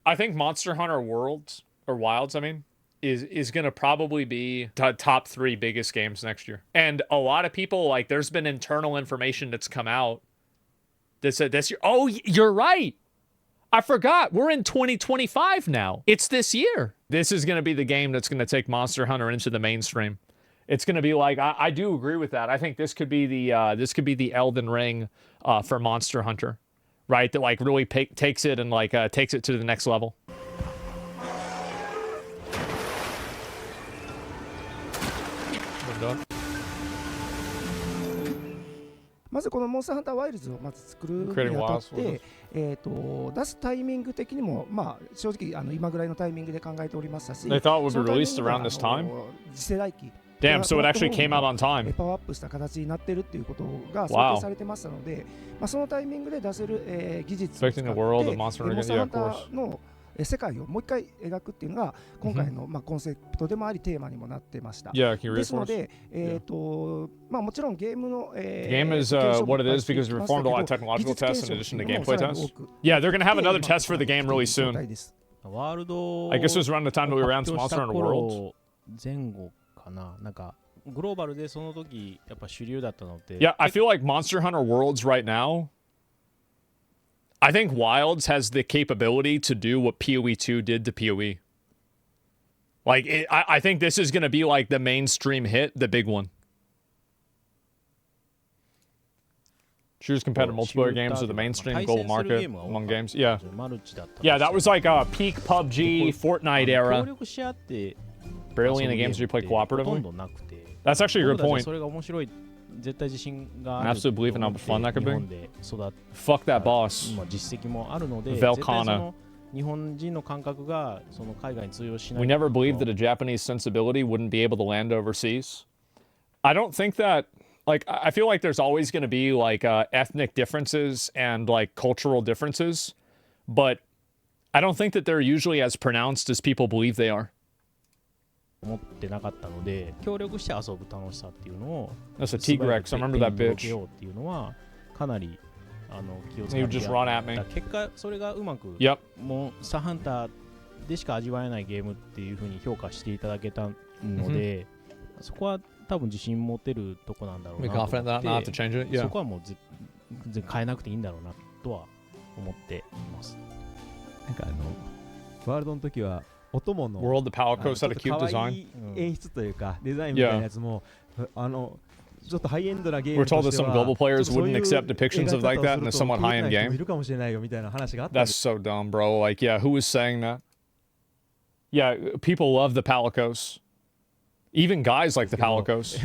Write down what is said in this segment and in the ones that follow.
I think Monster Hunter Worlds, or Wilds, I mean, is going to probably be the top 3 biggest games next year. And a lot of people, like, there's been internal information that's come out that said this year. Oh, you're right. I forgot. We're in 2025 now. It's this year. This is going to be the game that's going to take Monster Hunter into the mainstream. It's going to be like, I do agree with that. I think this could be the Elden Ring for Monster Hunter, right? That like really takes it and like takes it to the next level. まずこのモンスターハンターワイルズをまず作るにあたって、出すタイミング的にも、まあ、正直今ぐらいのタイミングで考えておりましたし、 They thought it would be released around this time? 次世代機 Damn, so it actually came out on time. パワーアップした形になっているっていうことが想定されてましたので、まあ、そのタイミングで出せる、技術を使ってモンスターハンターの世界をもう一回描くっていうのが今回の、まあ、コンセプトでもありテーマにもなってました。ですので、まあ、もちろんゲームの、game is what it is because we performed a lot of technological tests in addition to gameplay tests. Yeah, they're going to have another test for the game really soon. I guess it was around the time that we were around Monster Hunter World. 前後かな、なんかグローバルでその時やっぱ主流だったので。Yeah, I feel like Monster Hunter Worlds right now. I think Wilds has the capability to do what PoE 2 did to PoE. Like, I think this is going to be like the mainstream hit, the big one. Shooters competitive multiplayer games are the mainstream global market among games. Yeah. Yeah, that was like a peak PUBG, Fortnite era. Barely any games where you play cooperatively. That's actually a good point. I absolutely believe in how fun that could be. Fuck that boss. Velkana. We never believed that a Japanese sensibility wouldn't be able to land overseas. I don't think that, like, I feel like there's always going to be, like, ethnic differences and, like, cultural differences, but I don't think that they're usually as pronounced as people believe they are. 持ってなかったので、協力して遊ぶ楽しさっていうのを That's a T-Rex, I remember that bitch. っていうのはかなり気をつけ He would just run at me. 結果それがうまく、モンスターハンターでしか味わえないゲームっていう風に評価していただけたので、そこは多分自信持てるとこなんだろうなと思って、そこはもう全然変えなくていいんだろうなとは思っています。なんかワールドの時は音もの World the Palico's had a cute design. 演出というかデザインみたいなやつもちょっとハイエンドなゲーム We're told that some global players wouldn't accept depictions of like that in a somewhat high-end game. That's so dumb, bro. Like, yeah, who was saying that? Yeah, people love the Palicos. Even guys like the Palicos.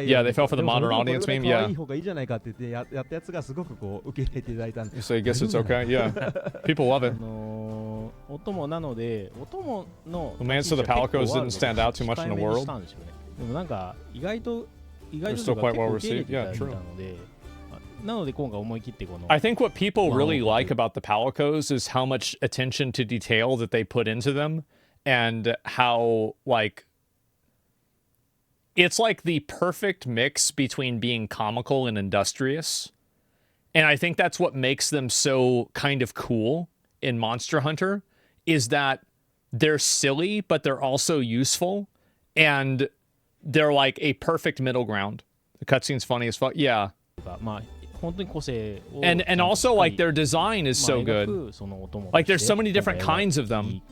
Yeah, they fell for the modern audience meme. Yeah. So I guess it's okay. Yeah. People love it. The man said the Palicos didn't stand out too much in the world. They're still quite well received. Yeah, true. I think what people really like about the Palicos is how much attention to detail that they put into them. And how, like, it's like the perfect mix between being comical and industrious. And I think that's what makes them so kind of cool in Monster Hunter, is that they're silly, but they're also useful. And they're like a perfect middle ground. The cutscene's funny as fuck. Yeah. And also, like, their design is so good. Like, there's so many different kinds of them.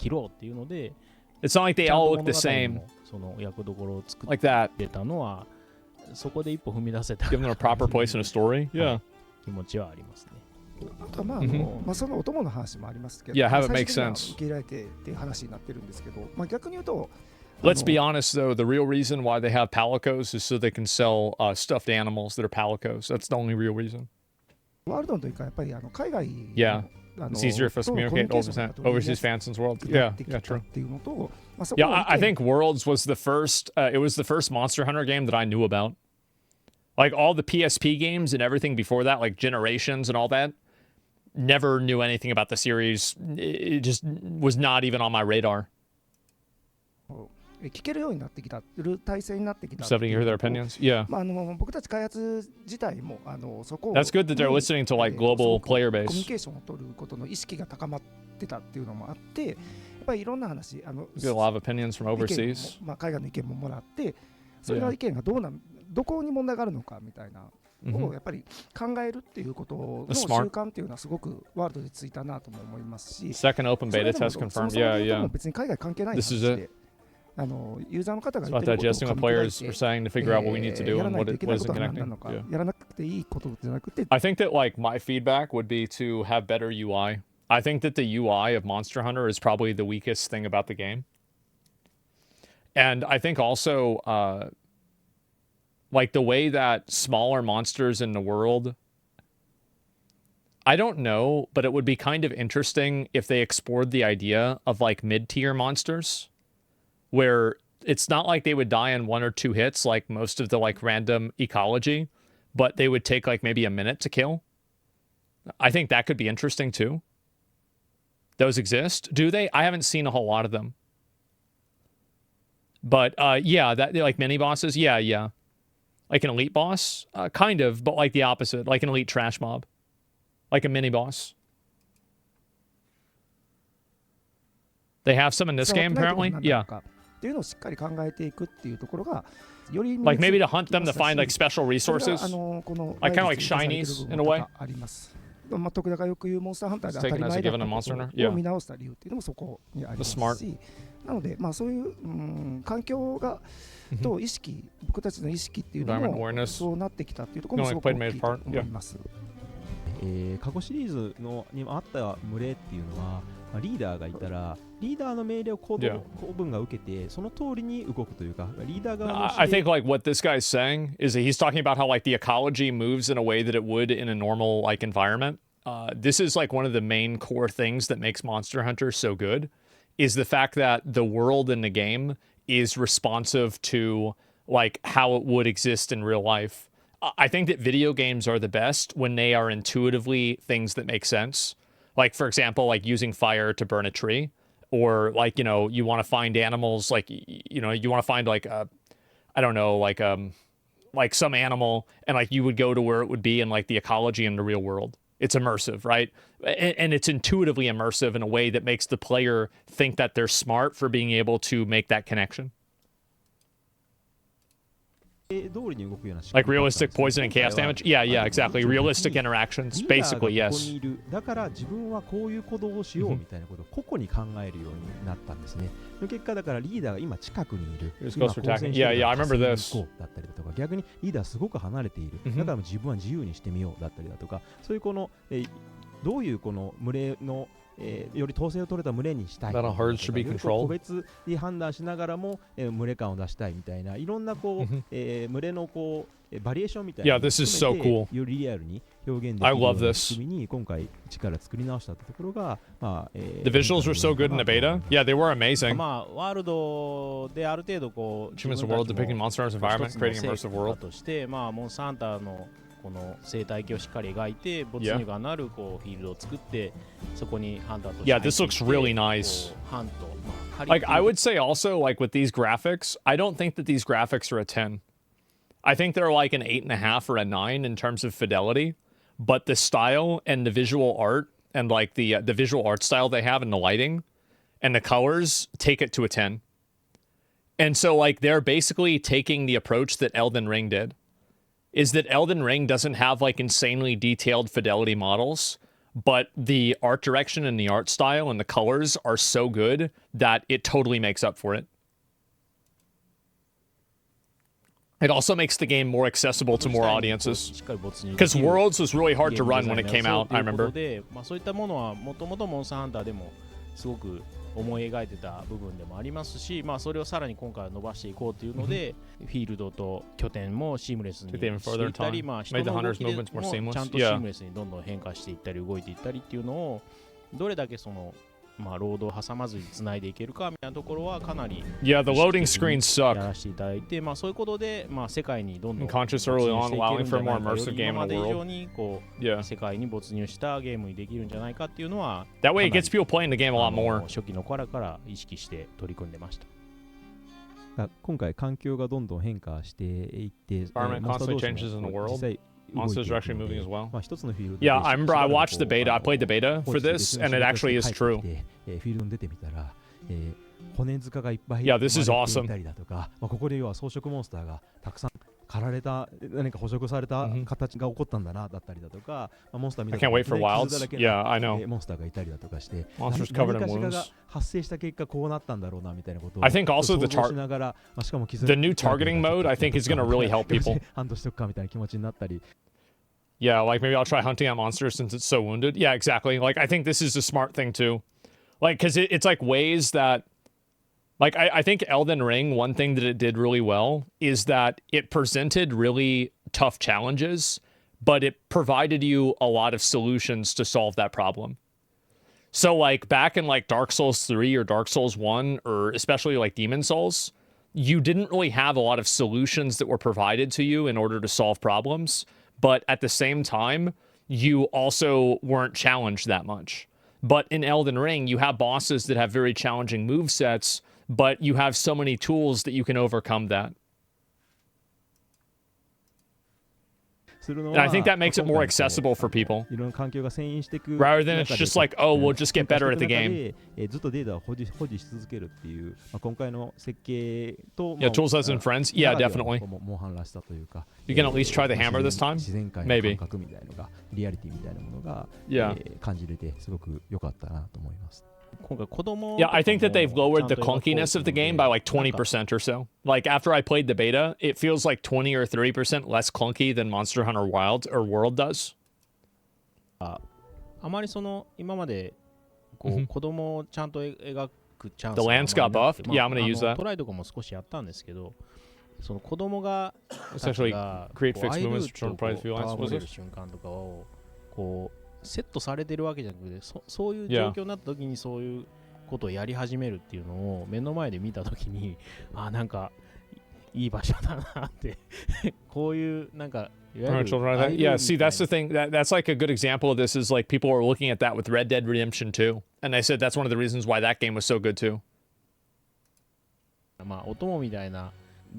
It's not like they all look the same. Like that. Give them a proper place in a story. Yeah. Yeah, have it make sense. Let's be honest, though, the real reason why they have Palicos is so they can sell stuffed animals that are Palicos. That's the only real reason. Yeah. It's easier for us to communicate overseas fans in the world. Yeah, true. Yeah, I think Worlds was the first, it was the first Monster Hunter game that I knew about. Like, all the PSP games and everything before that, like Generations and all that, never knew anything about the series. It just was not even on my radar. 聞けるようになってきたる体制になってきた。So to hear their opinions, yeah. 僕たち開発自体もそこを That's good that they're listening to like global player コミュニ base. ケーションを取ることの意識が高まってたっていうのもあって、やっぱりいろんな話You get a lot of opinions from overseas. 海外の意見ももらって、それの意見がどこに問題があるのかみたいな。をやっぱり考えるっていうことの習慣っていうのはすごくワールドでついたなとも思いますし、 Second open beta test confirmed. Yeah, yeah. 別に海外関係ない話で、ユーザーの方が言ってることを噛み砕いて、やらないといけないことは何なのか、やらなくていいことじゃなくて。I think that like my feedback would be to have better UI. I think that the UI of Monster Hunter is probably the weakest thing about the game. And I think also like the way that smaller monsters in the world, I don't know, but it would be kind of interesting if they explored the idea of like mid-tier monsters where it's not like they would die in 1 or 2 hits like most of the like random ecology, but they would take like maybe a minute to kill. I think that could be interesting too. Those exist. Do they? I haven't seen a whole lot of them. But yeah, that like mini bosses, yeah. Like an elite boss? Kind of, but like the opposite. Like an elite trash mob. Like a mini boss. They have some in this game, apparently? Yeah. Like maybe to hunt them to find like special resources? Like kind of like shinies in a way? 徳田がよく言うモンスターハンターで当たり前だったことを見直した理由っていうのもそこにありますし、なのでそういう、環境がと意識、僕たちの意識っていうのもそうなってきたっていうところもすごく大きいと思います。過去シリーズのにあった群れっていうのは、リーダーがいたらリーダーの命令を公文が受けてその通りに動くというか、リーダー側の I think like what this guy's saying is that he's talking about how like the ecology moves in a way that it would in a normal like environment. This is like one of the main core things that makes Monster Hunter so good is the fact that the world in the game is responsive to like how it would exist in real life. I think that video games are the best when they are intuitively things that make sense. Like, for example, like using fire to burn a tree, or like, you know, you want to find animals, like, you know, you want to find like I don't know, like some animal, and like you would go to where it would be in like the ecology in the real world. It's immersive, right? And it's intuitively immersive in a way that makes the player think that they're smart for being able to make that connection. Like realistic poison and chaos damage? Yeah, exactly. Realistic interactions, basically, yes. だから自分はこういう行動をしようみたいなことを個々に考えるようになったんですね。の結果だからリーダーが今近くにいる。Yeah, I remember this. だったりだとか、逆にリーダーすごく離れている。だから自分は自由にしてみようだったりだとか、そういうこのどういうこの群れのより統制を取れた群れにしたい個別に判断しながらも群れ感を出したいみたいないろんなこう群れのこうバリエーションみたいな Yeah, this is so cool. よりリアルに表現できるような仕組みに今回力作り直したところがThe visuals were so good in the beta. Yeah, they were amazing. ワールドである程度こう Humans world depicting Monster Hunter's environment, creating an immersive world. としてモンスターハンターのこの生態系をしっかり描いて没入がなるこうフィールドを作ってそこにハンターとして Yeah, this looks really nice. ハント Like I would say also like with these graphics, I don't think that these graphics are a 10. I think they're like an 8.5 or a 9 in terms of fidelity, but the style and the visual art and like the visual art style they have and the lighting and the colors take it to a 10. And so like they're basically taking the approach that Elden Ring did. Is that Elden Ring doesn't have like insanely detailed fidelity models, but the art direction and the art style and the colors are so good that it totally makes up for it. It also makes the game more accessible to more audiences. Because Worlds was really hard to run when it came out, I remember. そういったものはもともとモンスターハンターでもすごく思い描いてた部分でもありますし、それをさらに今回は伸ばしていこうというので、フィールドと拠点もシームレスにしていったり、人の動きでもちゃんとシームレスにどんどん変化していったり動いていったりっていうのをどれだけそのロードを挟まずに繋いでいけるかみたいなところはかなり Yeah, the loading screens suck. やらせていただいて、そういうことで世界にどんどん conscious early on, allowing for a more immersive game in the 以上にこう世界に没入したゲームにできるんじゃないかっていうのは That way it gets people playing the game a lot more. 初期の頃から意識して取り組んでました。今回環境がどんどん変化していって、モンスター同士も実際 Monsters are actually moving as well. まあ一つのフィールド Yeah, I remember I watched the beta. I played the beta for this, and it actually is true. フィールドに出てみたら、骨塚がいっぱい Yeah, this is い awesome. たりだとか、ここで要は装飾モンスターがたくさん狩られた何か捕食された形が起こったんだなだったりだとか、モンスターみたいな I can't wait for wilds. Yeah, I know. モンスターがいたりだとかして、 Monsters covered in 何かしら wounds. が発生した結果こうなったんだろうなみたいなことを I think also the 想像しながら、しかも the new targeting mode, I think is going to really help people. ハンドしとくかみたいな気持ちになったり。 Yeah, like maybe I'll try hunting at monsters since it's so wounded. Yeah, exactly. Like I think this is a smart thing too. Like because it's like ways that, like I think Elden Ring, one thing that it did really well is that it presented really tough challenges, but it provided you a lot of solutions to solve that problem. So like back in like Dark Souls 3 or Dark Souls 1, or especially like Demon Souls, you didn't really have a lot of solutions that were provided to you in order to solve problems. But at the same time, you also weren't challenged that much. But in Elden Ring, you have bosses that have very challenging movesets, but you have so many tools that you can overcome that. And I think that makes it more accessible for people. Rather than it's just like, oh, we'll just get better at the game. Yeah, tools as in friends. Yeah, definitely. You can at least try the hammer this time? Maybe. Yeah. Yeah, I think that they've lowered the clunkiness of the game by like 20% or so. Like after I played the beta, it feels like 20 or 30% less clunky than Monster Hunter Wilds or World does. あまりその今までこう子供をちゃんと描くチャンス The lands got buffed. Yeah, I'm going to use that. トライとかも少しやったんですけど、その子供が essentially create fixed movements to try to feel lands. 戯れる瞬間とかをこうセットされてるわけじゃなくて、そういう状況になった時にそういうことをやり始めるっていうのを目の前で見た時に、あ、なんかいい場所だなってこういうなんか Yeah, see, that's the thing. That's like a good example of this is like people were looking at that with Red Dead Redemption 2. And I said that's one of the reasons why that game was so good too. まあ、お供みたいな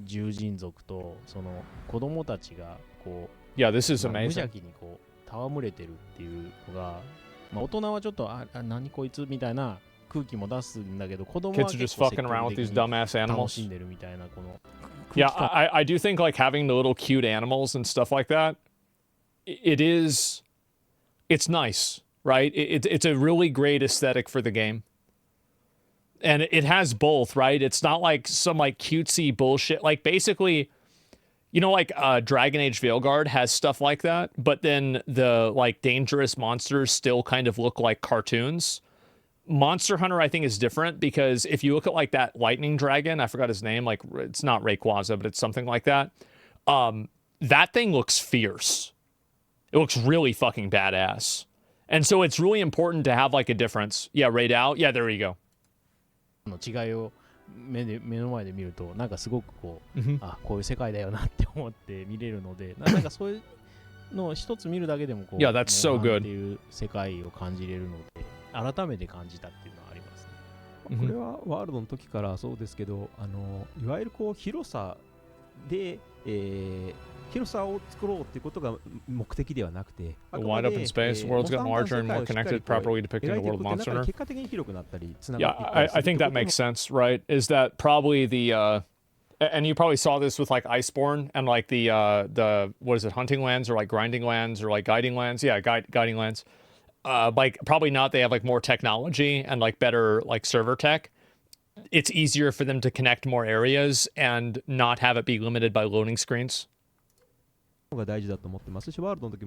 獣人族とその子供たちがこう、Yeah, this is 無 amazing. 邪気にこう戯れてるっていうのが、まあ、大人はちょっと何こいつみたいな空気も出すんだけど、子供は Kids are 結 just 構 fucking around with these 積極 dumbass 的に楽 animals. しんでるみたいなこの Yeah, I do think like having the little cute animals and stuff like that, it's nice, right? It's a really great aesthetic for the game. And it has both, right? It's not like some like cutesy bullshit. Like basically, you know, like Dragon Age Veilguard has stuff like that, but then the like dangerous monsters still kind of look like cartoons. Monster Hunter, I think, is different because if you look at like that lightning dragon, I forgot his name, like it's not Rayquaza, but it's something like that. That thing looks fierce. It looks really fucking badass. And so it's really important to have like a difference. Yeah, Raid Out. Yeah, there you go. の違いを目の前で見るとなんかすごくこう、あ、こういう世界だよなって思って見れるので、なんかそういうのを一つ見るだけでもこう、Yeah, that's so good. っていう世界を感じれるので、改めて感じたっていうのはありますね。これはワールドの時からそうですけど、いわゆるこう広さで、広さを作ろうっていうことが目的ではなくて、 A wide open space, world's gotten larger and more connected, properly depicting the world of Monster Hunter. 結果的に広くなったりつなが Yeah, っていったりする I think that makes sense, right? Is that probably the and you probably saw this with like Iceborne and like the what is it, hunting lands or like grinding lands or like guiding lands? Yeah, guiding lands. Like probably not. They have like more technology and like better like server tech. It's easier for them to connect more areas and not have it be limited by loading screens. が大事だと思ってますし、ワールドの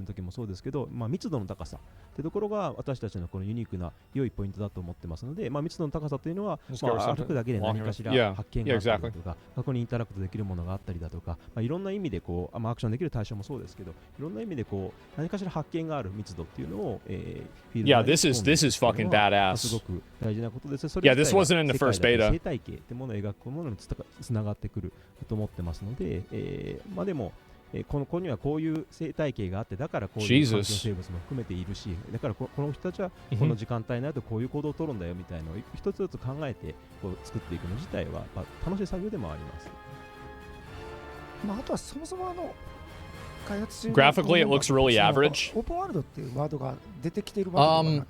時もそうですけど、密度の高さってところが私たちのこのユニークな良いポイントだと思ってますので、密度の高さというのは、歩くだけで何かしら発見があったりだとか、過去にインタラクトできるものがあったりだとか、いろんな意味でこう、アクションできる対象もそうですけど、いろんな意味でこう何かしら発見がある密度っていうのを、フィールド Yeah, this is fucking badass. すごく大事なことです。Yeah, this wasn't in the first beta. 生態系ってものを描くものにつながってくると思ってますので、でもここにはこういう生態系があって、だからこういう環境生物も含めているし、だからこの人たちはこの時間帯になるとこういう行動を取るんだよみたいなのを一つずつ考えてこう作っていくの自体は楽しい作業でもあります。まあ、あとはそもそも開発中 Graphically, it looks really average. オープンワールドっていうワードが出てきているわけではな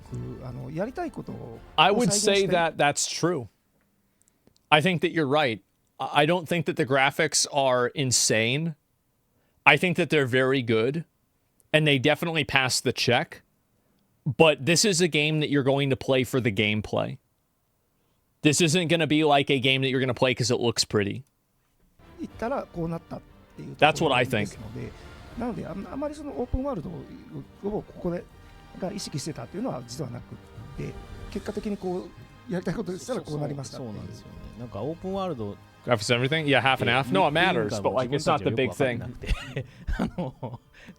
く、やりたいことを I would say that that's true. I think that you're right. I don't think that the graphics are insane. I think that they're very good, and they definitely pass the check. But this is a game that you're going to play for the gameplay. This isn't going to be like a game that you're going to play because it looks pretty. That's what I think. なのであまりそのオープンワールドをここでが意識してたっていうのは実はなくて、結果的にこうやりたいことしたらこうなりました。そうなんですよね。なんかオープンワールド Graphics everything? Yeah, half and half. No, it matters, but like it's not the big thing.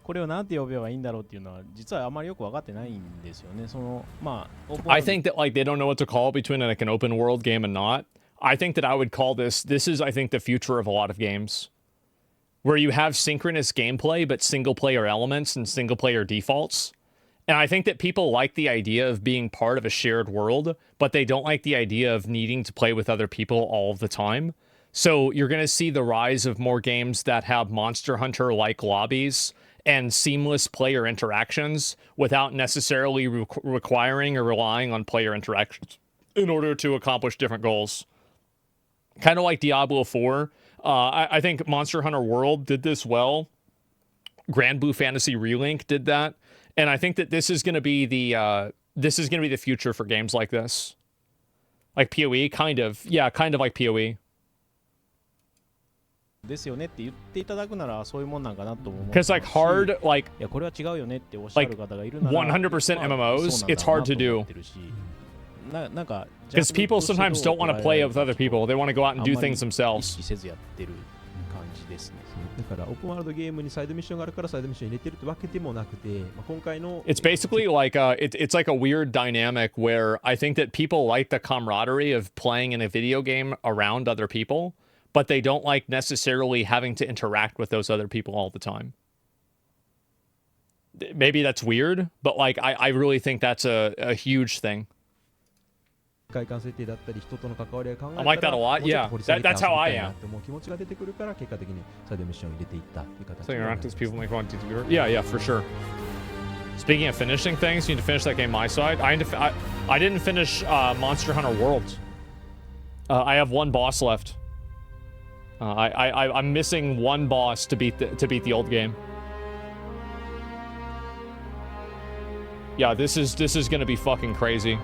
これをなんて呼べばいいんだろうっていうのは実はあまりよく分かってないんですよね。そのまあ I think that like they don't know what to call between like an open world game and not. I think that I would call this is I think the future of a lot of games, where you have synchronous gameplay but single player elements and single player defaults. And I think that people like the idea of being part of a shared world, but they don't like the idea of needing to play with other people all of the time. So you're going to see the rise of more games that have Monster Hunter-like lobbies and seamless player interactions without necessarily requiring or relying on player interactions in order to accomplish different goals. Kind of like Diablo 4. I think Monster Hunter World did this well. Grand Blue Fantasy Relink did that. And I think that this is going to be the future for games like this. Like PoE, kind of. Yeah, kind of like PoE. ですよねって言っていただくならそういうもんなんかなと思う。Because like hard, like いやこれは違うよねっておっしゃる方がいるなら 100% MMOs, it's hard to do. なんか Because people sometimes don't want to play with other people. They want to go out and do things themselves. 意識せずやってる感じですね。だからオープンワールドゲームにサイドミッションがあるからサイドミッション入れてるってわけでもなくて、今回の It's basically like it's like a weird dynamic where I think that people like the camaraderie of playing in a video game around other people, but they don't like necessarily having to interact with those other people all the time. Maybe that's weird, but like I really think that's a huge thing. I like that a lot. Yeah, that's how I am. So interactive people make one to yeah, for sure. Speaking of finishing things, you need to finish that game my side. I didn't finish Monster Hunter World. I have one boss left. I'm missing one boss to beat the old game. Yeah, this is gonna be fucking crazy.